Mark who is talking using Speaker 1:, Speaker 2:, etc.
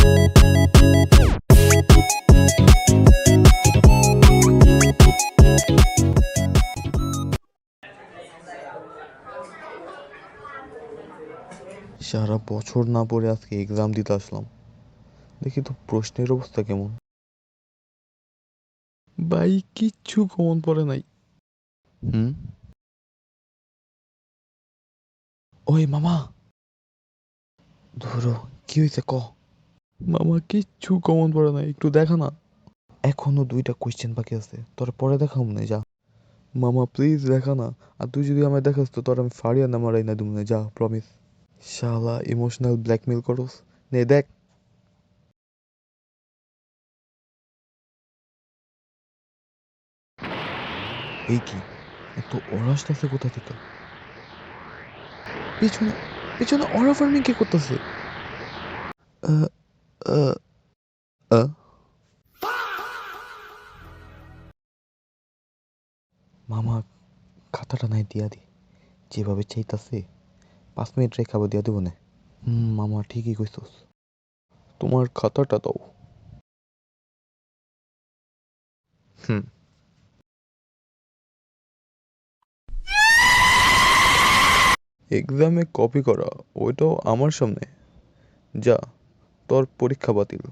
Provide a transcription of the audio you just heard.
Speaker 1: সারা বছর না পড়ে আজকে এক্সাম দিতে আসলাম, দেখি তো প্রশ্নের অবস্থা কেমন। ভাই কিচ্ছু কমন পড়ে নাই। হুম, ওই মামা, ধরো কি হয়েছে ক। মামা কিচ্ছু কমন পড়ে নাই, একটু দেখা না। এখনো 2টা কোয়েশ্চেন বাকি আছে, তোর পরে দেখাম না, যা। মামা প্লিজ দেখা না, আর তুই যদি আমায় দেখাস তো তোর আমি ফাড়িয়া না মারাই না তুমি, যা প্রমিস। শালা ইমোশনাল ব্ল্যাকমেল করস, নে দেখ। এই কি, এত ওরা আসতেছে কোথা থেকে? পিছনে, পিছনে অরা ফার্মিং কে করতেছে? আহ, আহ, আহ। মামা খাতাটা নাই দিয়া দি, যেভাবে চাইতাছে 5 মিনিট রেখাবো, দিয়া দেবো না। মামা ঠিকই কইছস, তোমার খাতাটা দাও। হুম। এক্সামে কপি করা, ওইটাও আমার সামনে? যা, তোর পরীক্ষা বাতিল।